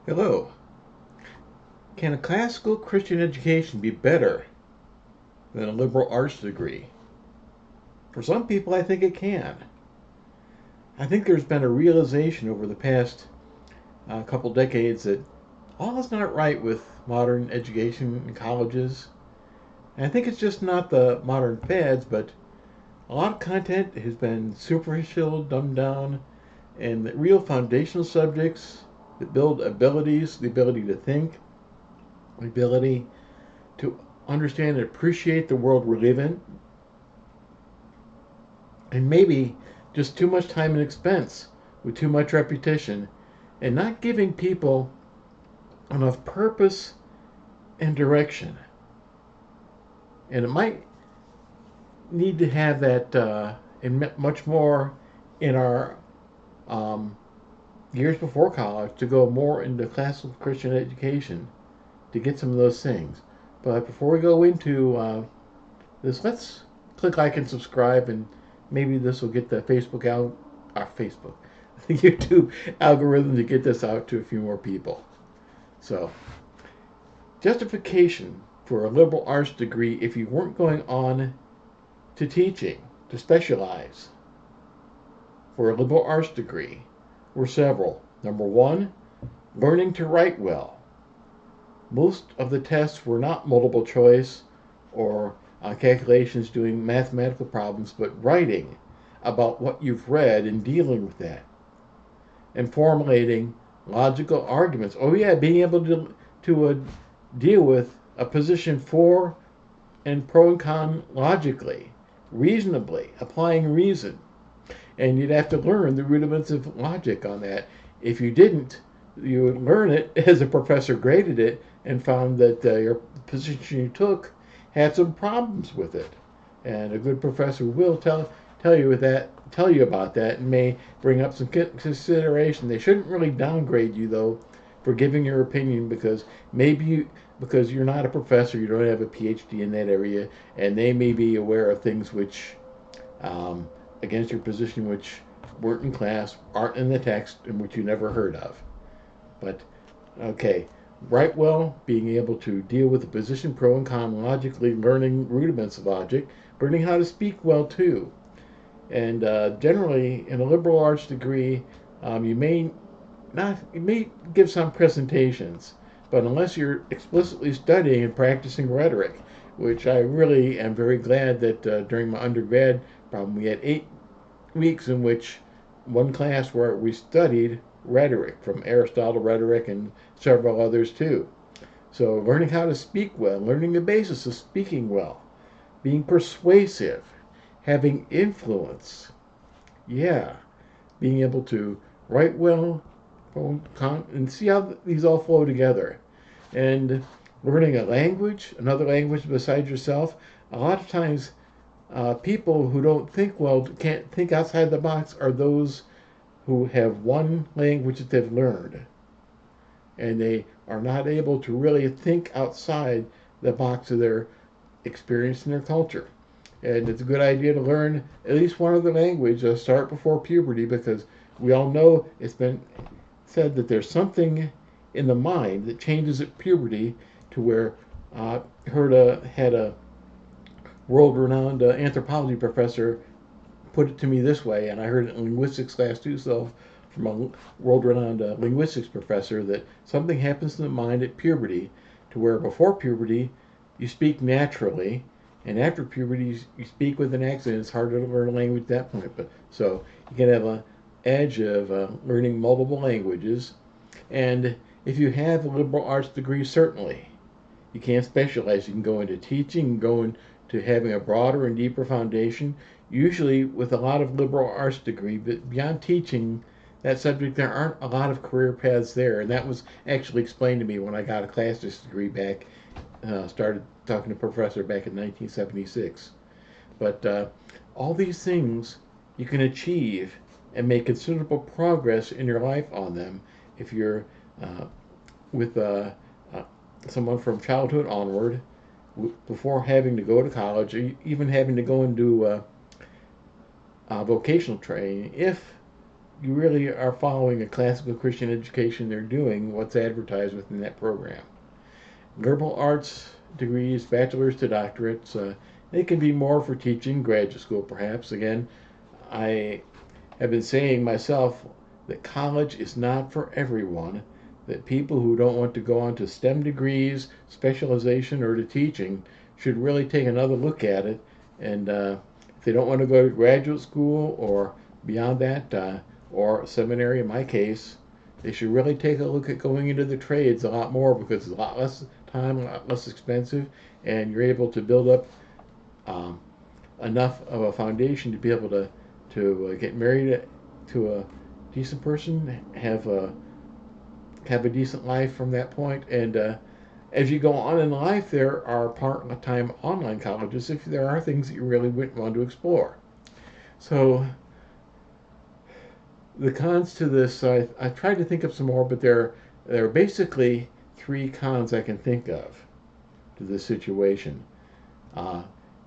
Hello. Can a classical Christian education be better than a liberal arts degree? For some people, I think it can. I think there's been a realization over the past couple decades that all is not right with modern education in colleges. And I think it's just not the modern fads, but a lot of content has been superficial, dumbed down, and the real foundational subjects that build abilities, the ability to think, the ability to understand and appreciate the world we live in, and maybe just too much time and expense with too much repetition and not giving people enough purpose and direction. And it might need to have that and much more in our um, years before college to go more into classical Christian education to get some of those things. But before we go into this, let's click like and subscribe, and maybe this will get the Facebook, the YouTube algorithm to get this out to a few more people. So, justification for a liberal arts degree if you weren't going on to teaching, to specialize for a liberal arts degree were several. Number one, learning to write well. Most of the tests were not multiple choice or calculations doing mathematical problems, but writing about what you've read and dealing with that and formulating logical arguments. Oh, yeah, being able to deal with a position for and pro and con logically, reasonably, applying reason. And you'd have to learn the rudiments of logic on that. If you didn't, you would learn it as a professor graded it and found that your position you took had some problems with it. And a good professor will tell you about that, and may bring up some consideration. They shouldn't really downgrade you though for giving your opinion because you're not a professor, you don't have a PhD in that area, and they may be aware of things which um, against your position which weren't in class, aren't in the text, and which you never heard of. But okay, write well, being able to deal with the position pro and con logically, learning rudiments of logic, learning how to speak well too. And generally, in a liberal arts degree, you may give some presentations, but unless you're explicitly studying and practicing rhetoric, which I really am very glad that during my undergrad problem we had 8 weeks in which one class where we studied rhetoric from Aristotle rhetoric and several others too. So learning how to speak well, learning the basis of speaking well, being persuasive, having influence. Yeah, being able to write well, and see how these all flow together. And learning a language, another language besides yourself. A lot of times, people who don't think well, can't think outside the box, are those who have one language that they've learned, and they are not able to really think outside the box of their experience and their culture. And it's a good idea to learn at least one other language. Start before puberty, because we all know it's been said that there's something in the mind that changes at puberty to where had a world-renowned anthropology professor put it to me this way, and I heard it in linguistics class too, so from a world-renowned linguistics professor, that something happens to the mind at puberty to where before puberty you speak naturally, and after puberty you speak with an accent. It's harder to learn a language at that point, but so you can have a edge of learning multiple languages. And if you have a liberal arts degree, certainly you can't specialize. You can go into teaching, go into having a broader and deeper foundation. Usually, with a lot of liberal arts degree, but beyond teaching that subject, there aren't a lot of career paths there. And that was actually explained to me when I got a classics degree back. Started talking to a professor back in 1976. But all these things you can achieve and make considerable progress in your life on them if you're uh, with uh, someone from childhood onward, before having to go to college, or even having to go and do vocational training, if you really are following a classical Christian education. They're doing what's advertised within that program. Liberal arts degrees, bachelor's to doctorates, they can be more for teaching, graduate school perhaps. Again, I have been saying myself that college is not for everyone, that people who don't want to go on to STEM degrees, specialization, or to teaching should really take another look at it. And if they don't want to go to graduate school or beyond that, or seminary in my case, they should really take a look at going into the trades a lot more because it's a lot less time, a lot less expensive, and you're able to build up um, enough of a foundation to be able to get married to a decent person, have a decent life from that point, and as you go on in life, there are part-time online colleges if there are things that you really wouldn't want to explore. So the cons to this, I tried to think of some more, but there are basically three cons I can think of to this situation. Uh,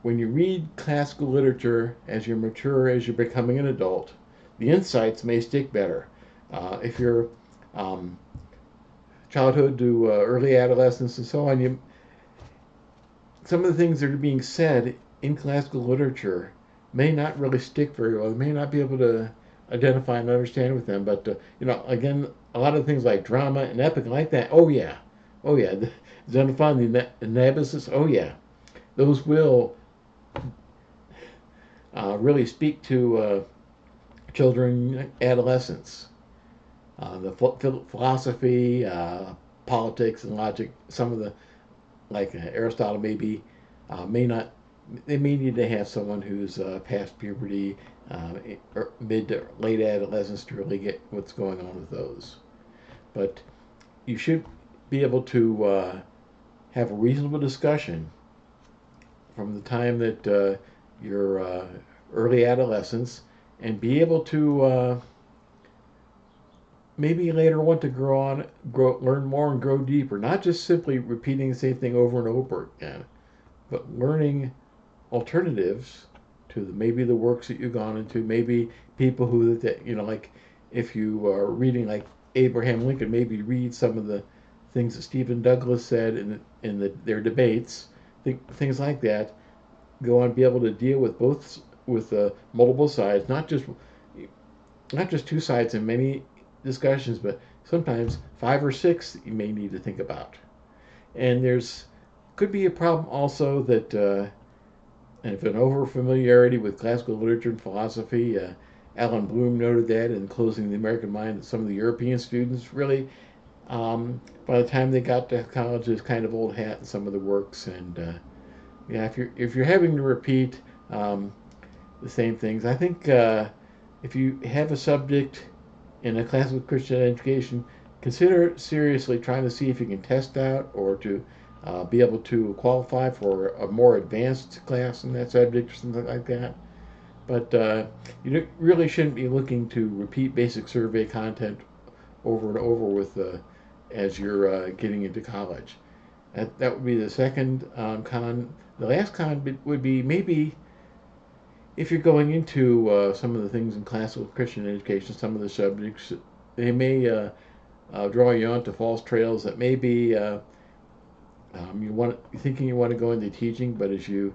when you read classical literature as you mature, as you're becoming an adult, the insights may stick better. If you're um, childhood to early adolescence and so on, some of the things that are being said in classical literature may not really stick very well. You may not be able to identify and understand with them. But again, a lot of things like drama and epic like that. Oh yeah, Xenophon, the Nabosis. Oh yeah, those will really speak to children, adolescents. The philosophy, politics, and logic. Some of the like Aristotle maybe may not. They may need to have someone who's past puberty, or mid to late adolescence to really get what's going on with those. But you should be able to have a reasonable discussion from the time that you're early adolescence and be able to maybe later want to learn more and grow deeper, not just simply repeating the same thing over and over again, but learning alternatives to maybe the works that you've gone into, maybe people who like if you are reading like Abraham Lincoln, maybe read some of the things that Stephen Douglas said their debates, things like that. Go on and be able to deal with both with multiple sides, not just two sides in many discussions, but sometimes five or six that you may need to think about. And there's could be a problem also that and if an over familiarity with classical literature and philosophy, Alan Bloom noted that in Closing the American Mind that some of the European students really, by the time they got to college, is kind of old hat in some of the works. And yeah, if you're having to repeat the same things, I think if you have a subject in a classical Christian education, consider seriously trying to see if you can test out or to be able to qualify for a more advanced class in that subject or something like that. But you really shouldn't be looking to repeat basic survey content over and over with as you're getting into college. That would be the second con. The last con would be maybe if you're going into some of the things in classical Christian education, some of the subjects, they may draw you onto false trails that may be you're thinking you want to go into teaching, but as you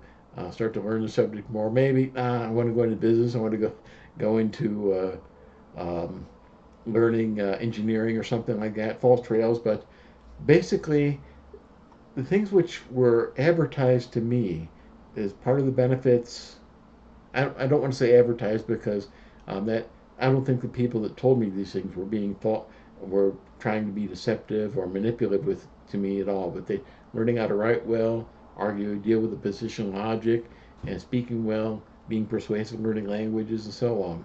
start to learn the subject more, maybe I want to go into business. I want to go into learning engineering or something like that. False trails, but basically the things which were advertised to me as part of the benefits. I don't want to say advertised because that I don't think the people that told me these things were trying to be deceptive or manipulative to me at all. But they learning how to write well, argue, deal with the position logic, and speaking well, being persuasive, learning languages, and so on.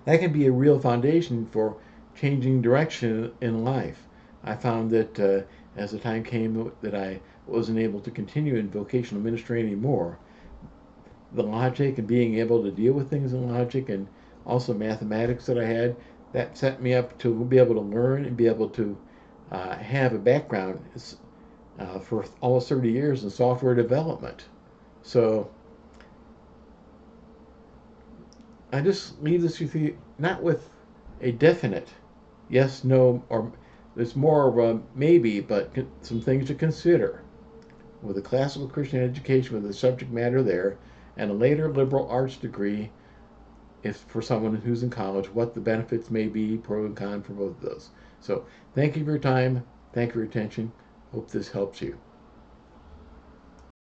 That can be a real foundation for changing direction in life. I found that as the time came that I wasn't able to continue in vocational ministry anymore, the logic and being able to deal with things in logic and also mathematics that I had, that set me up to be able to learn and be able to have a background for almost 30 years in software development. So I just leave this with you not with a definite yes, no, or there's more of a maybe, but some things to consider. With a classical Christian education with the subject matter there, and a later liberal arts degree, if for someone who's in college, what the benefits may be, pro and con for both of those. So, thank you for your time. Thank you for your attention. Hope this helps you.